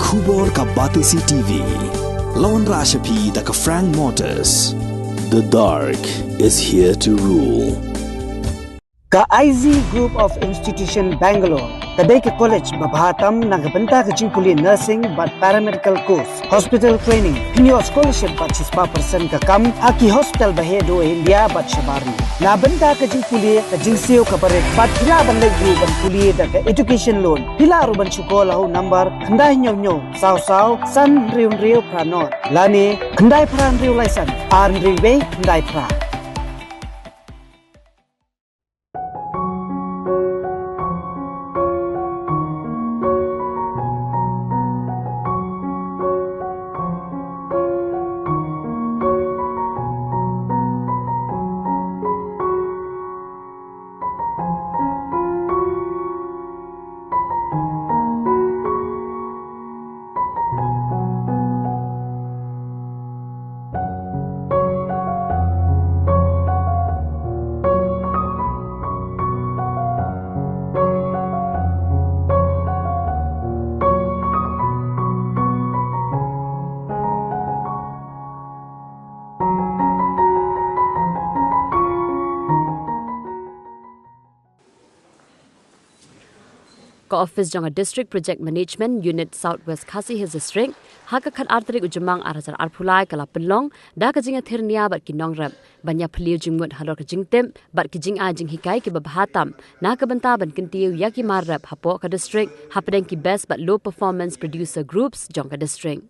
Khubor ka Batisi TV. Lawan Rashapi da ka Frank Motors. The dark is here to rule. Ka IZ Group of Institution Bangalore. Kadai ke college babhatam nagabanta ke jingkuli nursing but paramedical course, hospital training, pinyo scholarship but 6% ka kam, aki hospital bahedo India but shabarni. Nabanta ke jingkuli ke jingsio ka barek but pila bandai group ban kuli da ke education loan. Pila aruban chukola hu number khandai nyo saw san riu pranot. Lani khandai pran riu laisan ar riu be khandai pra. Office jong a district project management unit Southwest Khasi Hills district haka khat artrik ujamang arazar arphulai kala penlong da ka jinga thirnia bat kinong rap banya phliu jingmut halor ka jingtem bat ki jing a jing hikai ki babhatam na ka banta ban kintiu yaki mar rap hapo ka district hapdeng ki best but low performance producer groups jong ka district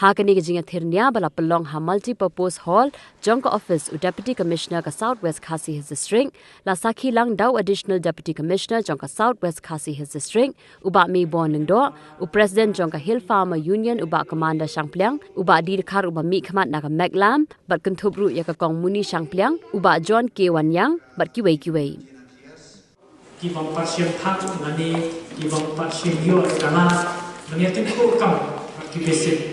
Hakani jinga thirnia bala pelong ha multi-purpose hall jongka office u deputy commissioner ka Southwest Khasi Hills district la sakhi lang dau additional deputy commissioner jongka Southwest Khasi Hills district uba mi boningdo u president jongka Hill Farmer Union uba commander Shangplyang uba dir khar uba mi khamat na ka Meglam bat kunthubru ya ka kong muni Shangplyang uba John K Wanyang bat kiwei ki bang pasien thak ngani ki bang pasien yo kana ngani tengku kam ki besit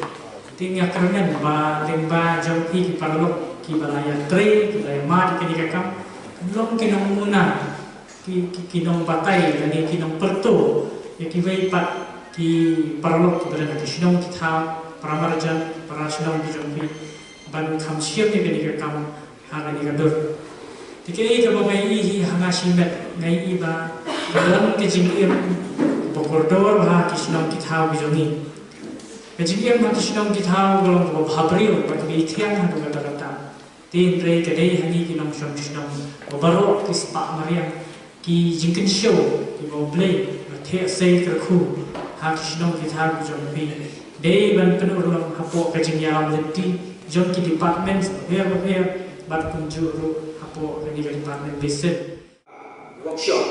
tinggal kerengan ba temba jauhi ki parlok ki balaya tre ki balaya mat ki kakam long ki nong muna ki nong batai dan ki nong perto ya ki vai pat ki parlok ki balaya ki sinong ki tha paramarjan para sinong ki jauhi ban kham siam ni ki kakam ha ni ka dur tikai ka ba mai hi hanga simet ngai i ba dalam ki jingir bokordor ha ki sinong ki tha ki jauhi Kejadian mati sedang kita golong babhabriu bagi tiang hantu kata-kata. Tin rei kedai hani kinong sedang baru kispa Mariam ki jingkin show ki boblei the sei kerku hak sedang kita jompi. Dei ban penurung hapo kejadian leti jom ki department where bat kunjuru hapo kini department visit workshop.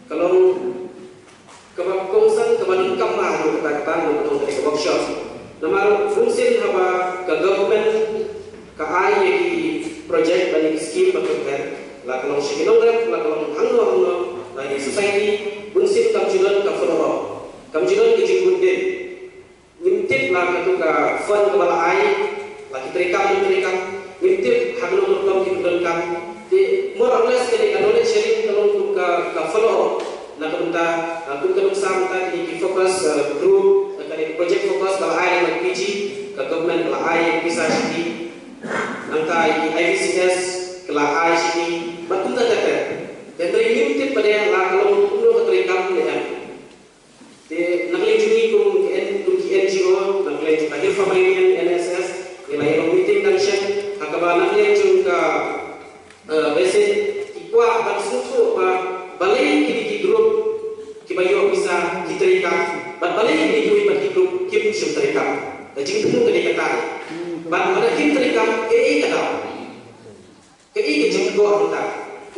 Kalau kebangkongsan kebandingkan lah untuk kata-kata untuk dari workshop. Nama fungsi apa ke government ke ai project bagi skill bertukar. Lah kalau sekitar lah kalau hanglo dari society fungsi kamjulan ke follow kamjulan ke jingundin. Ngintip lah itu ke fund ke bala ai lagi terekam ngintip hanglo untuk kita di more or less kini knowledge sharing kalau untuk ke follow. Nak kita kuntung sampai di fokus group dari project fokus bala ai dan PG ke government bala ai bisa sini nanti IVCS bala ai sini betul tak ada dan dari ini pada kalau untuk keterekam dengan di nakli juni kum NGO nakli Hill Farmer Union NSS nilai meeting function hakaba nakli juga basic ikwa bersuatu balai kini grup kibayo bisa diterima, balai kini grup kim sum terima. Jadi itu kini kata, mana kim terima, kata, kejeng dua kita,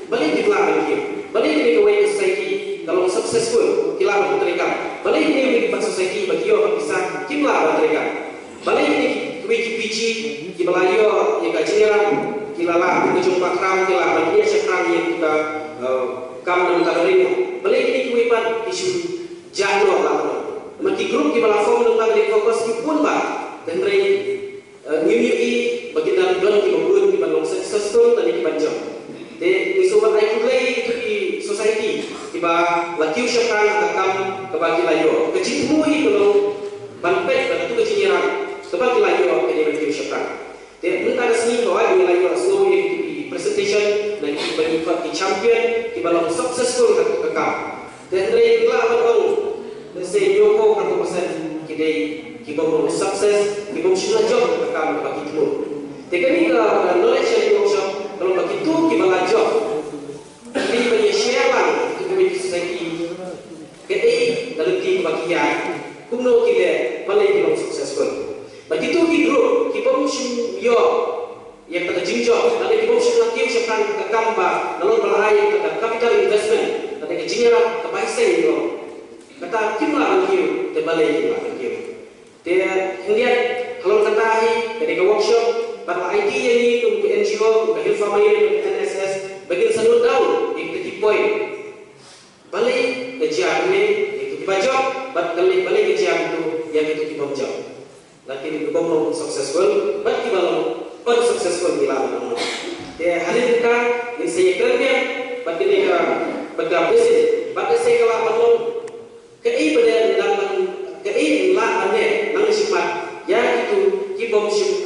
balai dikelar kim, balai kini kawai society kalau successful kilar terima, balai kini bagi society bagi orang bisa kilar terima, balai kini PG kibalayo yang kajian kilala berjumpa kram kilar bagi sekarang yang kita kam dan kabarnya balik ini kuipan isu jadwal lah mati grup di bawah form dengan dari fokus di pun bah dan dari UUI bagi dalam bulan di bawah di bawah successful tadi di panjang de isuman ai kulai itu di society di bawah laki usahakan takam kebagi layo kecil mui kalau banpet batu kejiran sebab layu ke dia bagi syafran dia mentara sini bahwa dia layu slow di presentation dan bagi ki champion ki balong successful ke kam dan dari itulah abang dan saya nyoko kan pesan kita kita mau sukses kita mau sudah job ke kam bagi timur teknik knowledge sharing workshop kalau bagi tu kita belajar ini bagi share lang kita bagi society kita dalam tim bagian kuno kita paling belum successful. Bagi tu di grup kita mesti yo yang pada jinjau, nanti kita mesti lagi siapkan kekamba, lalu belai ke capital investment, nanti ke jinjau ke paisen itu. Kata kimlah lagi, terbalik kimlah lagi. Dia India kalau kata dari ke workshop, pada IT yang ini untuk NGO, untuk Hilfa Mayer, untuk NSS, bagi seluruh tahun ikut point. Balik ke jam ini. Bajak, balik ke jam itu yang itu kita jauh. Lagi itu belum successful, but kita belum unsuccessful di lama. Dia hari kita ini saya kerja, but ini pada bisnis, pada saya kalau belum kei pada dalam kei lah ane nang simat, ya itu kita mesti